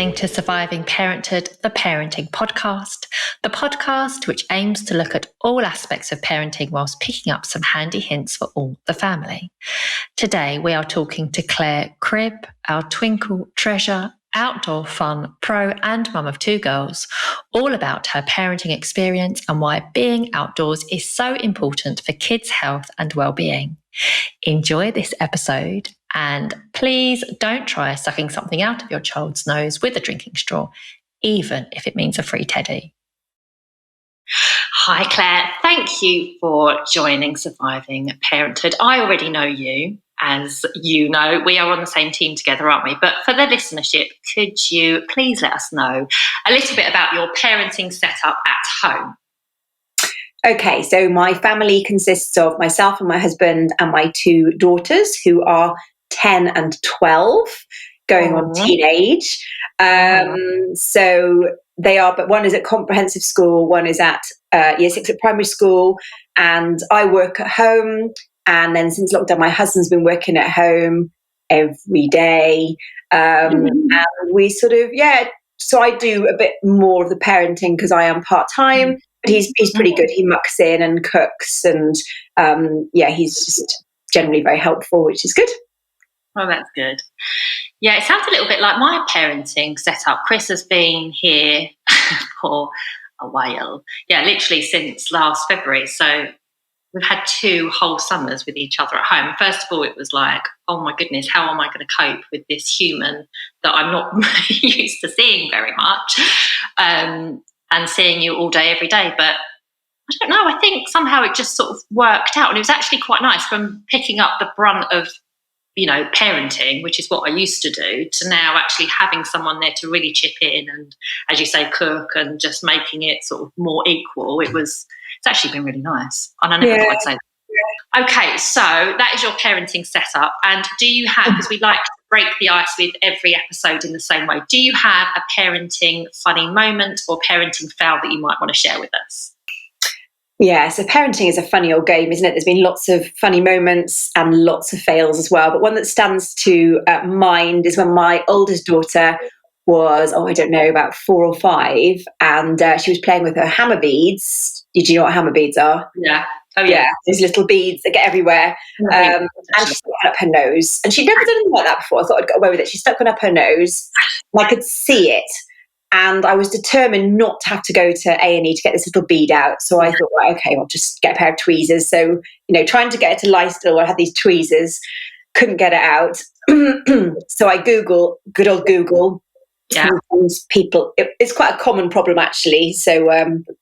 listening to Surviving Parenthood, the parenting podcast, the podcast which aims to look at all aspects of parenting whilst picking up some handy hints for all the family. Today, we are talking to Claire Cribb, our Twinkl treasure, outdoor fun pro and mum of two girls, all about her parenting experience and why being outdoors is so important for kids' health and well-being. Enjoy this episode, and please don't try sucking something out of your child's nose with a drinking straw, even if it means a free teddy. Hi Claire, thank you for joining Surviving Parenthood. I already know you. As you know, we are on the same team together, aren't we? But for the listenership, could you please let us know a little bit about your parenting setup at home? Okay, so my family consists of myself and my husband and my two daughters who are 10 and 12, going on teenage. So they are, but one is at comprehensive school, one is at year 6 at primary school, and I work at home. And then since lockdown, my husband's been working at home every day. And we sort of, so I do a bit more of the parenting because I am part-time. But he's pretty good. He mucks in and cooks, and he's just generally very helpful, which is good. Oh, that's good. Yeah, it sounds a little bit like my parenting setup. Chris has been here for a while. Yeah, literally since last February. So we've had 2 whole summers with each other at home. First of all, it was like, oh my goodness, how am I going to cope with this human that I'm not used to seeing very much? And seeing you all day, every day. But I don't know, I think somehow it just sort of worked out. And it was actually quite nice from picking up the brunt of, parenting, which is what I used to do, to now actually having someone there to really chip in and, as you say, cook and just making it sort of more equal. It's actually been really nice. And I never thought I'd say that. Okay, so that is your parenting setup. And do you have, because we like to break the ice with every episode in the same way, do you have a parenting funny moment or parenting fail that you might want to share with us? Yeah, so parenting is a funny old game, isn't it? There's been lots of funny moments and lots of fails as well. But one that stands to mind is when my oldest daughter was, about 4 or 5, and she was playing with her hammer beads. Did you know what hammer beads are? Yeah. Oh, yeah. These little beads that get everywhere. And she stuck one up her nose. And she'd never done anything like that before. I thought I'd got away with it. She stuck one up her nose, and I could see it. And I was determined not to have to go to A&E to get this little bead out. So I thought, right, okay, I'll just get a pair of tweezers. So, trying to get it to lie still, I had these tweezers, couldn't get it out. So I good old Google. Yeah. People, it's quite a common problem actually. So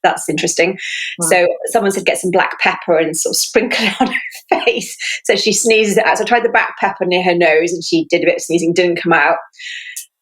that's interesting. Wow. So someone said get some black pepper and sort of sprinkle it on her face. So she sneezes it out. So I tried the black pepper near her nose, and she did a bit of sneezing, didn't come out.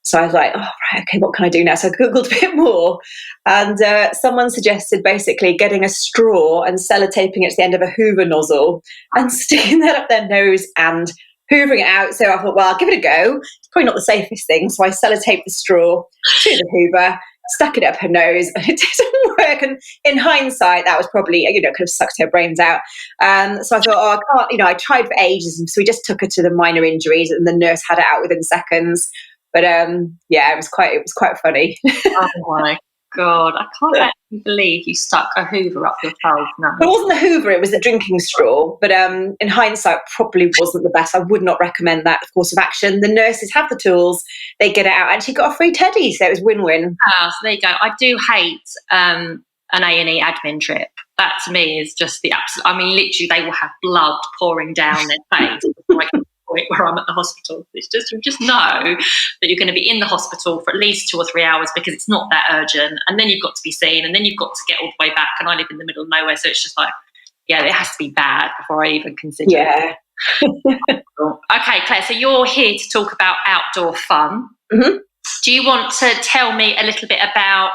So I was like, oh, right, okay, what can I do now? So I Googled a bit more, and someone suggested basically getting a straw and sellotaping it to the end of a Hoover nozzle and sticking that up their nose and hoovering it out. So I thought, well, I'll give it a go. It's probably not the safest thing. So I sellotaped the straw to the Hoover, stuck it up her nose, and it didn't work. And in hindsight, that was probably, could have sucked her brains out. So I thought, I can't, I tried for ages. And so we just took her to the minor injuries, and the nurse had it out within seconds. But it was quite funny. Oh my God, I can't actually believe you stuck a Hoover up your child's nose. It wasn't the Hoover, it was the drinking straw. But in hindsight, probably wasn't the best. I would not recommend that course of action. The nurses have the tools, they get it out, and she got a free teddy, so it was win-win. So there you go. I do hate an A&E admin trip. That to me is just the absolute, literally they will have blood pouring down their face. Where I'm at the hospital. It's just, you just know that you're going to be in the hospital for at least 2 or 3 hours because it's not that urgent, and then you've got to be seen, and then you've got to get all the way back, and I live in the middle of nowhere, so it's just like, it has to be bad before I even consider it. Okay, Claire, so you're here to talk about outdoor fun. Mm-hmm. Do you want to tell me a little bit about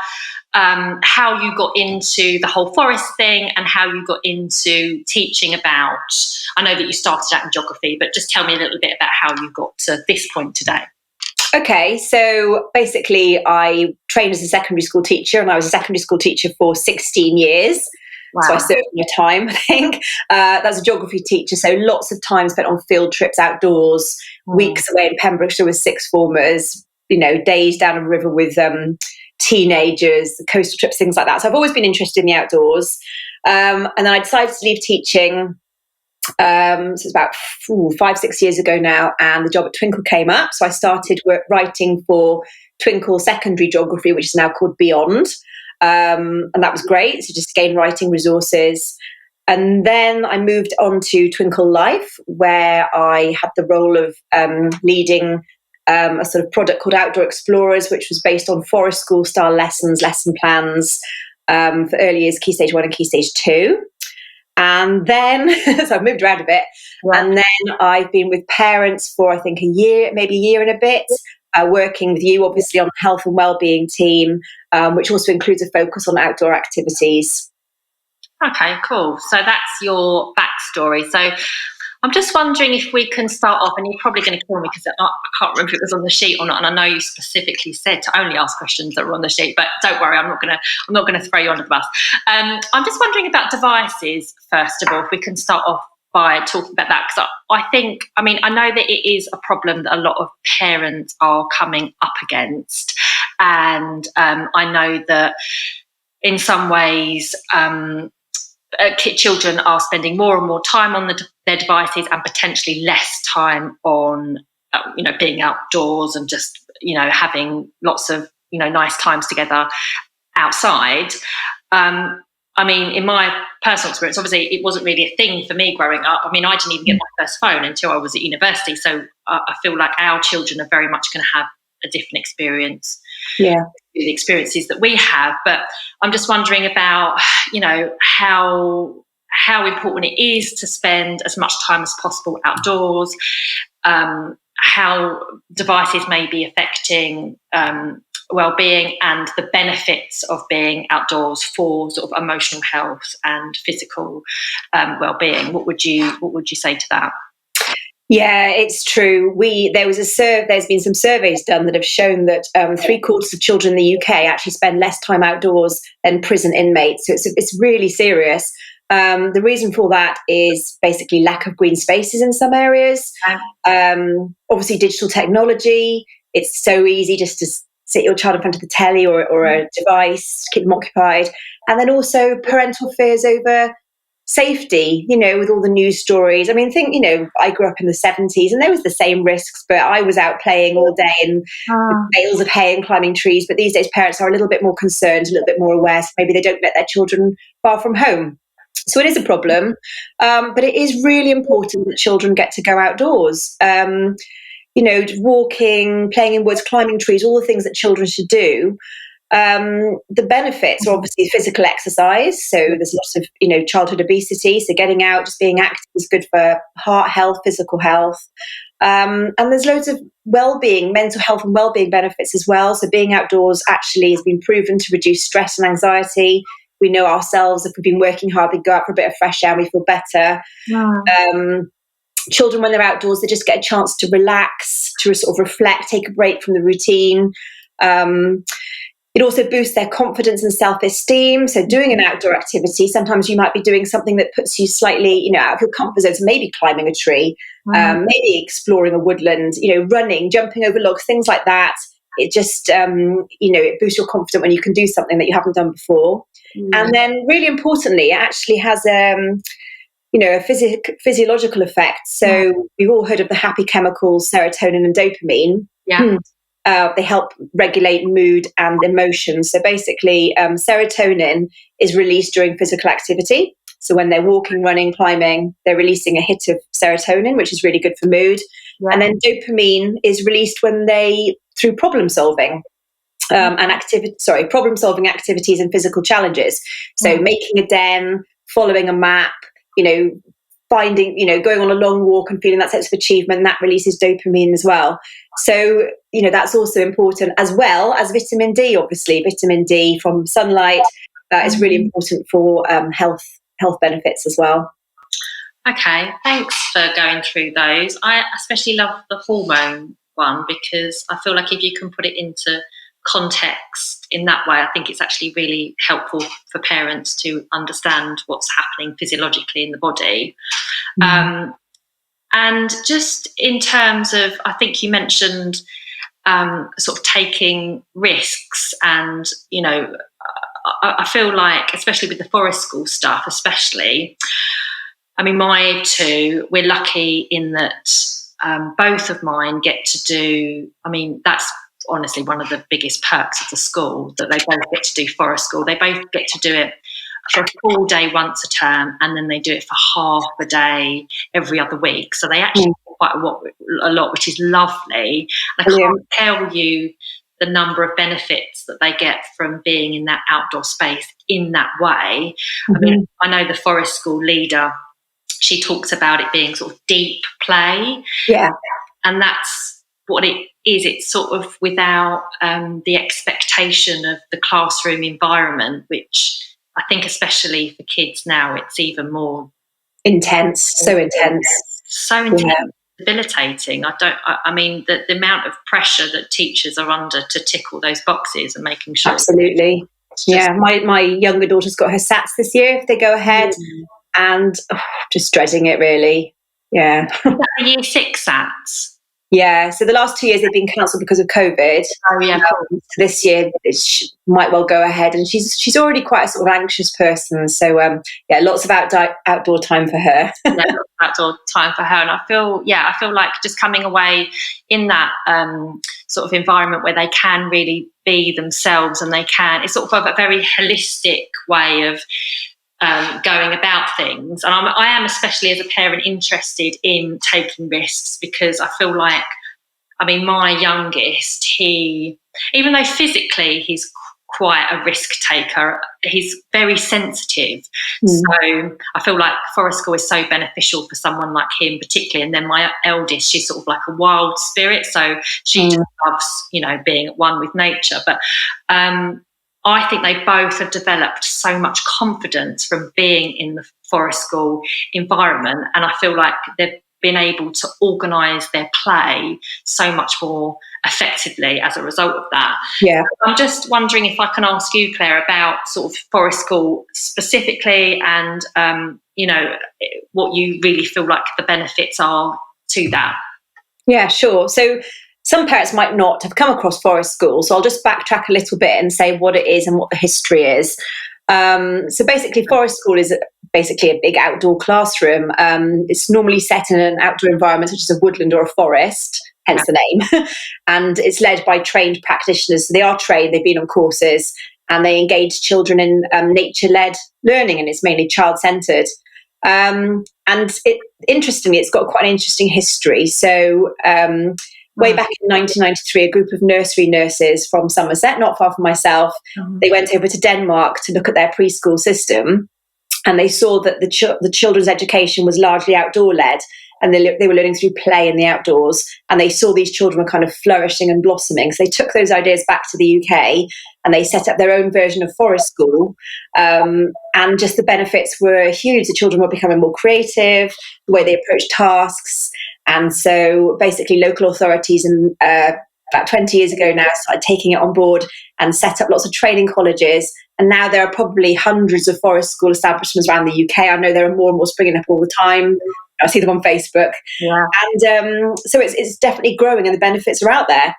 how you got into the whole forest thing and how you got into teaching about, I know that you started out in geography, but just tell me a little bit about how you got to this point today. Okay, so basically I trained as a secondary school teacher, and I was a secondary school teacher for 16 years. Wow. So I served my time, I think. That was a geography teacher, so lots of time spent on field trips outdoors, weeks away in Pembrokeshire with sixth formers, days down a river with teenagers, coastal trips, things like that. So I've always been interested in the outdoors. And then I decided to leave teaching. So it's about 5-6 years ago now, and the job at Twinkl came up. So I started writing for Twinkl Secondary Geography, which is now called Beyond. And that was great. So just gain writing resources. And then I moved on to Twinkl Life, where I had the role of leading a sort of product called Outdoor Explorers, which was based on forest school style lessons, lesson plans for early years, Key Stage 1 and Key Stage 2. And then, so I've moved around a bit. Yeah. And then I've been with parents for, I think, maybe a year and a bit, working with you, obviously, on the health and wellbeing team, which also includes a focus on outdoor activities. Okay, cool. So that's your backstory. So I'm just wondering if we can start off, and you're probably going to kill me because I can't remember if it was on the sheet or not. And I know you specifically said to only ask questions that were on the sheet, but don't worry, I'm not going to throw you under the bus. I'm just wondering about devices first of all. If we can start off by talking about that, because I know that it is a problem that a lot of parents are coming up against, and I know that in some ways. Children are spending more and more time on their devices and potentially less time on, being outdoors and just, having lots of, nice times together outside. In my personal experience, obviously, it wasn't really a thing for me growing up. I didn't even get my first phone until I was at university. So I feel like our children are very much going to have a different experience. Yeah. The experiences that we have, but I'm just wondering about how important it is to spend as much time as possible outdoors, how devices may be affecting well-being and the benefits of being outdoors for sort of emotional health and physical well-being. What would you say to that? Yeah, it's true. There's been some surveys done that have shown that 3/4 of children in the UK actually spend less time outdoors than prison inmates. So it's really serious. The reason for that is basically lack of green spaces in some areas. Obviously, digital technology. It's so easy just to sit your child in front of the telly or a device, keep them occupied. And then also parental fears over safety, with all the news stories. I grew up in the 70s and there was the same risks, but I was out playing all day in bales of hay and climbing trees. But these days parents are a little bit more concerned, a little bit more aware, so maybe they don't let their children far from home. So it is a problem, but it is really important that children get to go outdoors. Walking, playing in woods, climbing trees, all the things that children should do. The benefits are obviously physical exercise. So there's lots of, childhood obesity. So getting out, just being active is good for heart health, physical health. And there's loads of well-being, mental health and well-being benefits as well. So being outdoors actually has been proven to reduce stress and anxiety. We know ourselves, if we've been working hard, we go out for a bit of fresh air, we feel better. Children, when they're outdoors, they just get a chance to relax, to sort of reflect, take a break from the routine. It also boosts their confidence and self-esteem. So doing an outdoor activity, sometimes you might be doing something that puts you slightly, out of your comfort zone. So maybe climbing a tree, maybe exploring a woodland, running, jumping over logs, things like that. It just, it boosts your confidence when you can do something that you haven't done before. And then really importantly, it actually has a physiological effect. So we've all heard of the happy chemicals, serotonin and dopamine. Yeah. They help regulate mood and emotions. So basically, serotonin is released during physical activity. So when they're walking, running, climbing, they're releasing a hit of serotonin, which is really good for mood. Yeah. And then dopamine is released through problem solving. Problem solving activities and physical challenges. So making a den, following a map, finding, going on a long walk and feeling that sense of achievement, that releases dopamine as well. So, that's also important, as well as vitamin D, obviously. Vitamin D from sunlight is really important for health benefits as well. Okay, thanks for going through those. I especially love the hormone one because I feel like if you can put it into context in that way, I think it's actually really helpful for parents to understand what's happening physiologically in the body. And just in terms of, I think you mentioned sort of taking risks. And, you know, I feel like, especially with the forest school stuff, especially, I mean, my two, we're lucky in that both of mine get to do, I mean, that's honestly one of the biggest perks of the school, that they both get to do forest school. They both get to do it for a full day once a term, and then they do it for half a day every other week. So they actually do quite a lot, which is lovely. And I can't tell you the number of benefits that they get from being in that outdoor space in that way. I mean, I know the forest school leader, she talks about it being sort of deep play. Yeah. And that's what it is. It's sort of without the expectation of the classroom environment, which I think especially for kids now, it's even more intense, so intense. Debilitating. I mean, the amount of pressure that teachers are under to tick all those boxes and making sure. Absolutely. Yeah, my younger daughter's got her SATs this year, if they go ahead, and just dreading it, really. Yeah. Is that the year 6 SATs? Yeah, so the last 2 years they've been cancelled because of COVID. Oh yeah. This year it might well go ahead, and she's already quite a sort of anxious person. So yeah, lots of outdoor time for her. Yeah, outdoor time for her, and I feel like just coming away in that sort of environment where they can really be themselves, and it's sort of a very holistic way of going about things. And I am, especially as a parent, interested in taking risks, because I feel like, I mean, my youngest, even though physically he's quite a risk taker, he's very sensitive. So I feel like forest school is so beneficial for someone like him particularly. And then my eldest, she's sort of like a wild spirit, so she just loves, you know, being at one with nature. But I think they both have developed so much confidence from being in the forest school environment, and I feel like they've been able to organise their play so much more effectively as a result of that. Yeah. I'm just wondering if I can ask you, Claire, about sort of forest school specifically, and you know, what you really feel like the benefits are to that. Yeah, sure. So some parents might not have come across forest school, so I'll just backtrack a little bit and say what it is and what the history is. So basically, forest school is basically a big outdoor classroom. It's normally set in an outdoor environment, such as a woodland or a forest, hence the name. And it's led by trained practitioners. So they are trained, they've been on courses, and they engage children in nature-led learning, and it's mainly child-centred. And interestingly, it's got quite an interesting history. So way back in 1993, a group of nursery nurses from Somerset, not far from myself, they went over to Denmark to look at their preschool system, and they saw that the children's education was largely outdoor-led, and they were learning through play in the outdoors, and they saw these children were kind of flourishing and blossoming. So they took those ideas back to the UK, and they set up their own version of forest school, and just the benefits were huge. The children were becoming more creative, the way they approached tasks. And so basically local authorities about 20 years ago now started taking it on board and set up lots of training colleges. And now there are probably hundreds of forest school establishments around the UK. I know there are more and more springing up all the time. I see them on Facebook. Yeah. And so it's definitely growing, and the benefits are out there.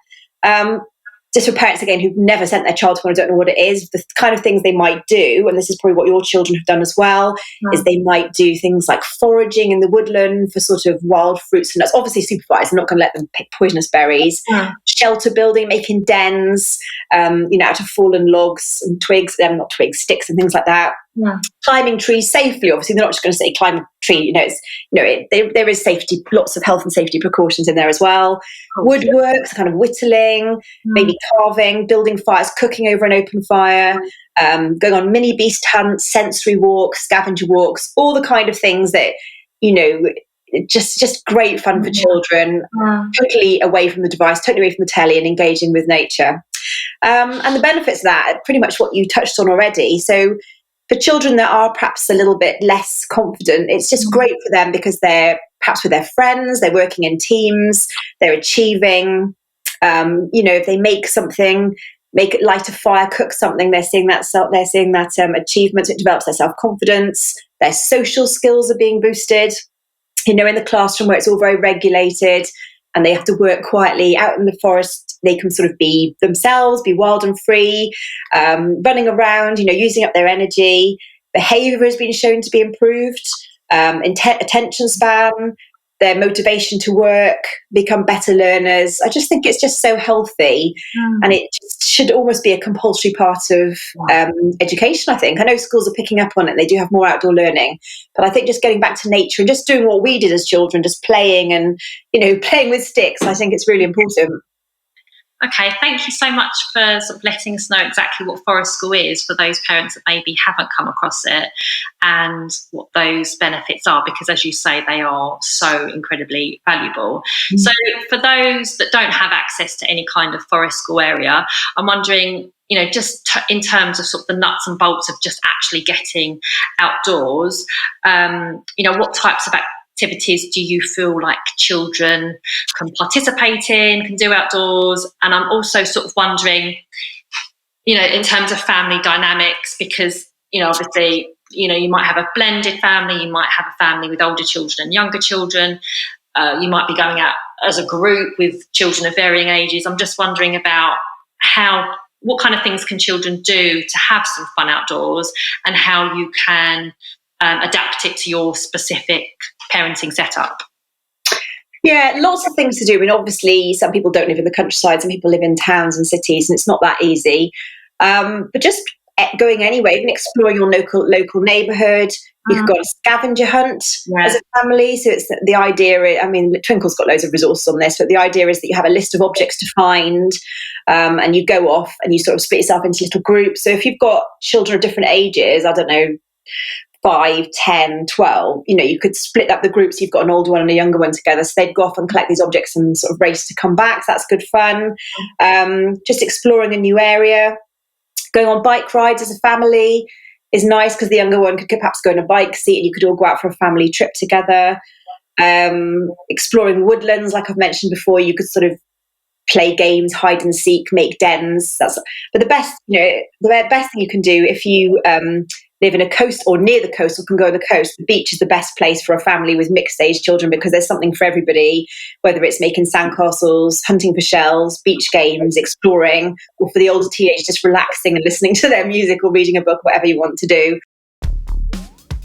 Just for parents, again, who've never sent their child to one, don't know what it is, the kind of things they might do, and this is probably what your children have done as well, is they might do things like foraging in the woodland for sort of wild fruits and nuts, obviously supervised. I'm not going to let them pick poisonous berries. Shelter building, making dens, out of fallen logs and twigs, not twigs, sticks and things like that. Climbing trees safely. Obviously, they're not just going to say climb a tree. There is safety, lots of health and safety precautions in there as well. Woodwork, kind of whittling, maybe carving, building fires, cooking over an open fire, going on mini beast hunts, sensory walks, scavenger walks, all the kind of things that just great fun for children. Totally away from the device, totally away from the telly, and engaging with nature. And the benefits of that are pretty much what you touched on already. So for children that are perhaps a little bit less confident, it's just great for them because they're perhaps with their friends, they're working in teams, they're achieving. If they make something, light a fire, cook something, they're seeing that achievement. It develops their self-confidence. Their social skills are being boosted. In the classroom where it's all very regulated and they have to work quietly out in the forest, they can sort of be themselves, be wild and free, running around, using up their energy. Behaviour has been shown to be improved, attention span, their motivation to work, become better learners. I just think it's just so healthy, and it just should almost be a compulsory part of education, I think. I know schools are picking up on it. They do have more outdoor learning, but I think just getting back to nature and just doing what we did as children, just playing and, playing with sticks, I think it's really important. Okay, thank you so much for sort of letting us know exactly what Forest School is for those parents that maybe haven't come across it, and what those benefits are, because as you say, they are so incredibly valuable. So for those that don't have access to any kind of Forest School area, I'm wondering, just in terms of sort of the nuts and bolts of just actually getting outdoors, what types of activities do you feel like children can participate in, can do outdoors? And I'm also sort of wondering, in terms of family dynamics, because, obviously, you might have a blended family, you might have a family with older children and younger children, you might be going out as a group with children of varying ages. I'm just wondering about what kind of things can children do to have some fun outdoors, and how you can adapt it to your specific parenting setup. Yeah, lots of things to do. I mean, obviously, some people don't live in the countryside, some people live in towns and cities, and it's not that easy. But just going anywhere, even exploring your local neighbourhood. You could go on a scavenger hunt as a family. So it's the idea, Twinkl's got loads of resources on this, but the idea is that you have a list of objects to find, and you go off and you sort of split yourself into little groups. So if you've got children of different ages, I don't know, 5, 10, 12, you could split up the groups. You've got an older one and a younger one together. So they'd go off and collect these objects and sort of race to come back. So that's good fun. Just exploring a new area. Going on bike rides as a family is nice, because the younger one could perhaps go in a bike seat and you could all go out for a family trip together. Exploring woodlands, like I've mentioned before, you could sort of play games, hide and seek, make dens. But the best thing you can do if you live in a coast or near the coast or can go on the coast, the beach is the best place for a family with mixed age children, because there's something for everybody, whether it's making sandcastles, hunting for shells, beach games, exploring, or for the older teenagers, just relaxing and listening to their music or reading a book, whatever you want to do.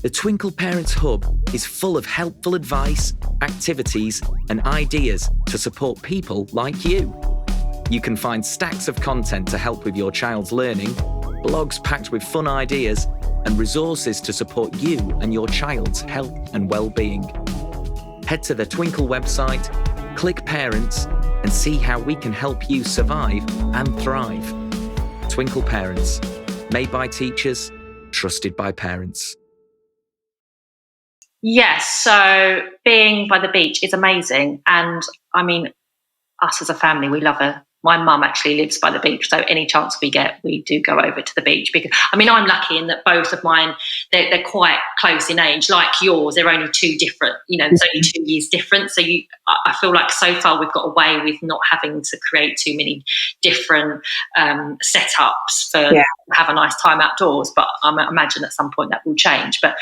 The Twinkl Parents Hub is full of helpful advice, activities, and ideas to support people like you. You can find stacks of content to help with your child's learning, blogs packed with fun ideas, and resources to support you and your child's health and well-being. Head to the Twinkl website, click Parents, and see how we can help you survive and thrive. Twinkl Parents, made by teachers, trusted by parents. Yes, so being by the beach is amazing. And us as a family, we love my mum actually lives by the beach, so any chance we get, we do go over to the beach. Because I'm lucky in that both of mine, they're quite close in age, like yours. They're only two different, there's only 2 years difference. So I feel like so far we've got away with not having to create too many different setups for have a nice time outdoors. But I imagine at some point that will change. But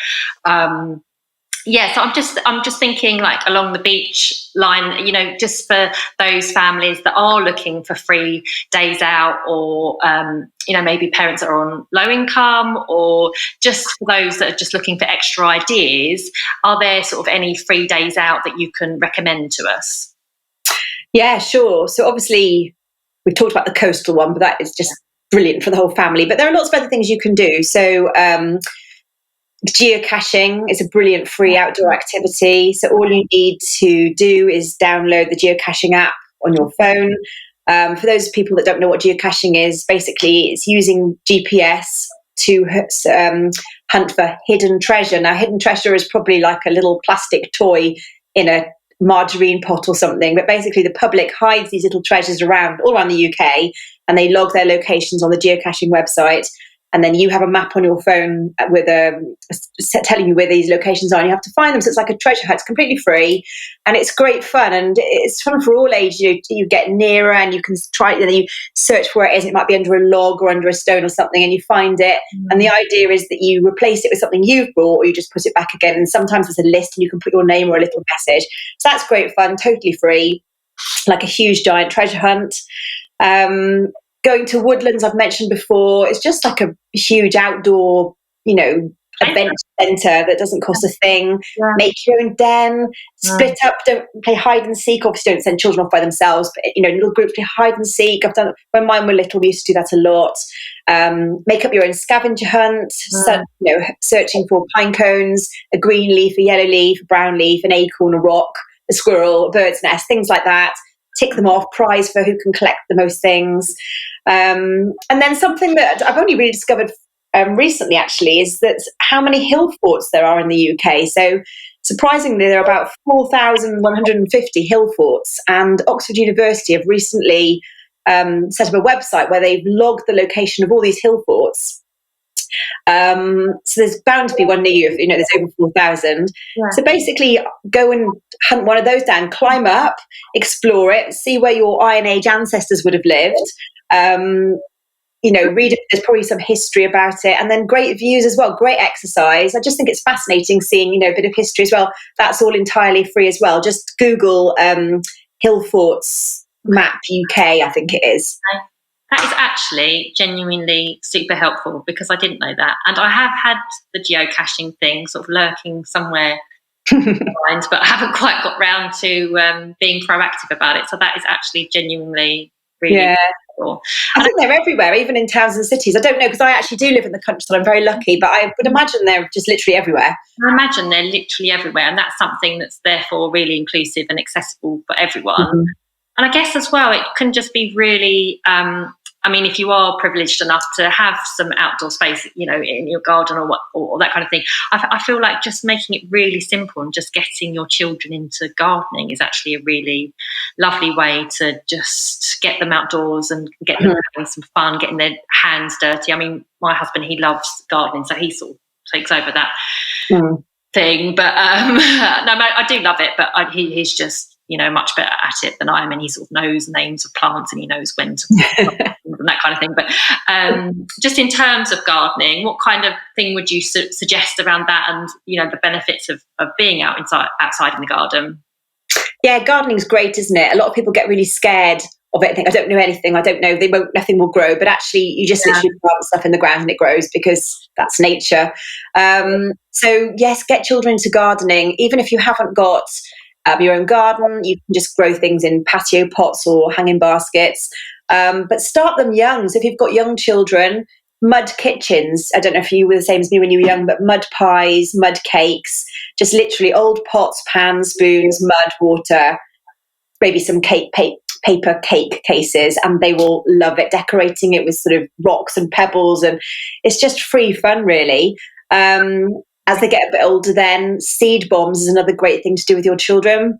so I'm just thinking, like, along the beach line, just for those families that are looking for free days out, or maybe parents that are on low income, or just for those that are just looking for extra ideas, are there sort of any free days out that you can recommend to us? Yeah, sure. So obviously we've talked about the coastal one, but that is just brilliant for the whole family. But there are lots of other things you can do. So geocaching is a brilliant free outdoor activity. So all you need to do is download the geocaching app on your phone. For those people that don't know what geocaching is, basically it's using GPS to hunt for hidden treasure. Now, hidden treasure is probably like a little plastic toy in a margarine pot or something, but basically the public hides these little treasures all around the UK, and they log their locations on the geocaching website. And then you have a map on your phone with telling you where these locations are, and you have to find them. So it's like a treasure hunt. It's completely free, and it's great fun. And it's fun for all ages. You get nearer, and you can try. And then you search for where it is. It might be under a log or under a stone or something, and you find it. And the idea is that you replace it with something you've brought, or you just put it back again. And sometimes it's a list, and you can put your name or a little message. So that's great fun, totally free, like a huge giant treasure hunt. Going to woodlands, I've mentioned before, it's just like a huge outdoor, adventure centre that doesn't cost a thing. Yeah. Make your own den, split up, don't play hide and seek. Obviously don't send children off by themselves, but little groups play hide and seek. I've done, when mine were little, we used to do that a lot. Make up your own scavenger hunt, searching for pine cones, a green leaf, a yellow leaf, a brown leaf, an acorn, a rock, a squirrel, a bird's nest, things like that. Tick them off, prize for who can collect the most things. And then something that I've only really discovered recently, actually, is that how many hill forts there are in the UK. So surprisingly, there are about 4,150 hill forts, and Oxford University have recently set up a website where they've logged the location of all these hill forts. So there's bound to be one near you, there's over 4,000. Yeah. So basically go and hunt one of those down, climb up, explore it, see where your Iron Age ancestors would have lived. Read it. There's probably some history about it, and then great views as well. Great exercise. I just think it's fascinating seeing, a bit of history as well. That's all entirely free as well. Just Google hill forts map UK, I think it is. That is actually genuinely super helpful, because I didn't know that, and I have had the geocaching thing sort of lurking somewhere mind, but I haven't quite got round to being proactive about it. So that is actually genuinely really cool. I think they're everywhere, even in towns and cities. I don't know, because I actually do live in the countryside. I'm very lucky, but I would imagine they're just literally everywhere. I imagine they're literally everywhere, and that's something that's therefore really inclusive and accessible for everyone. Mm-hmm. And I guess as well, it can just be really if you are privileged enough to have some outdoor space, in your garden or that kind of thing, I feel like just making it really simple and just getting your children into gardening is actually a really lovely way to just get them outdoors and get them having some fun, getting their hands dirty. I mean, my husband, he loves gardening, so he sort of takes over that thing. But I do love it, but he's just, much better at it than I am, and he sort of knows names of plants and he knows when to and that kind of thing. But just in terms of gardening, what kind of thing would you suggest around that, and the benefits of being outside in the garden? Yeah, gardening's great, isn't it? A lot of people get really scared of it and think, I don't know anything, I don't know, nothing will grow. But actually, you just literally plant stuff in the ground and it grows, because that's nature. So yes, get children into gardening. Even if you haven't got your own garden, you can just grow things in patio pots or hanging baskets. But start them young. So if you've got young children, mud kitchens. I don't know if you were the same as me when you were young, but mud pies, mud cakes, just literally old pots, pans, spoons, mud, water, maybe some paper cake cases, and they will love it, decorating it with sort of rocks and pebbles, and it's just free fun, really. As they get a bit older, then seed bombs is another great thing to do with your children.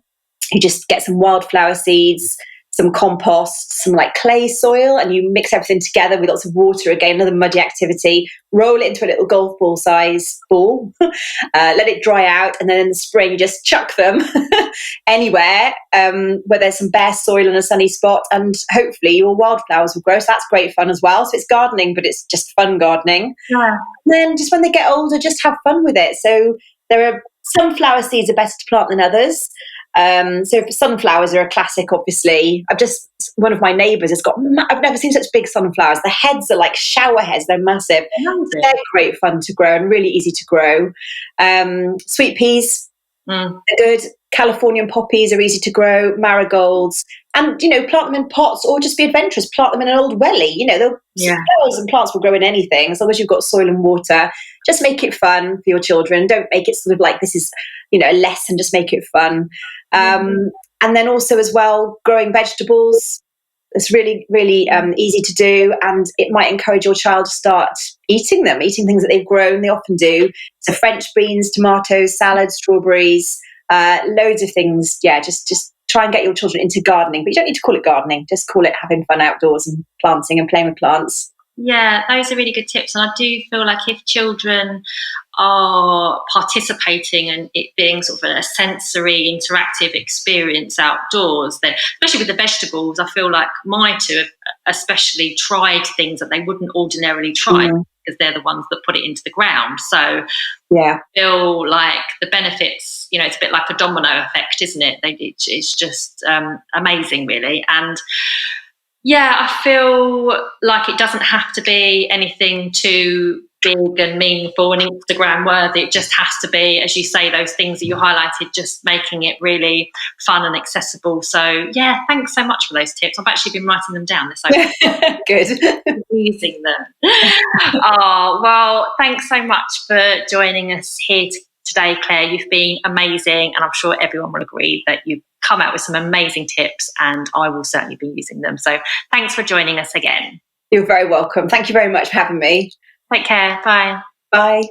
You just get some wildflower seeds, some compost, some clay soil, and you mix everything together with lots of water. Again, another muddy activity. Roll it into a little golf ball size ball, let it dry out, and then in the spring, you just chuck them anywhere where there's some bare soil and a sunny spot, and hopefully your wildflowers will grow. So that's great fun as well. So it's gardening, but it's just fun gardening. Yeah. And then just when they get older, just have fun with it. So there are sunflower seeds are better to plant than others. So sunflowers are a classic, obviously. One of my neighbours has got, I've never seen such big sunflowers. The heads are like shower heads, they're massive. They're great fun to grow and really easy to grow. Sweet peas, they're good. Californian poppies are easy to grow, marigolds, and plant them in pots, or just be adventurous, plant them in an old welly. Flowers and plants will grow in anything as long as you've got soil and water. Just make it fun for your children. Don't make it sort of like this is a lesson. Just make it fun. And then also as well, growing vegetables. It's really, really easy to do, and it might encourage your child to start eating things that they've grown. They often do. So French beans, tomatoes, salads, strawberries, loads of things. Yeah, just try and get your children into gardening. But you don't need to call it gardening. Just call it having fun outdoors and planting and playing with plants. Yeah, those are really good tips. And I do feel like if children are participating and it being sort of a sensory interactive experience outdoors, then especially with the vegetables, I feel like my two have especially tried things that they wouldn't ordinarily try, because they're the ones that put it into the ground. So I feel like the benefits, it's a bit like a domino effect, isn't it? It's just amazing, really. And Yeah, I feel like it doesn't have to be anything too big and meaningful and Instagram worthy. It just has to be, as you say, those things that you highlighted, just making it really fun and accessible. So yeah, thanks so much for those tips. I've actually been writing them down this over. Good. Using them. Oh, well, thanks so much for joining us here today, Claire. You've been amazing, and I'm sure everyone will agree that you've come out with some amazing tips, and I will certainly be using them. So thanks for joining us again. You're very welcome. Thank you very much for having me. Take care. Bye. Bye.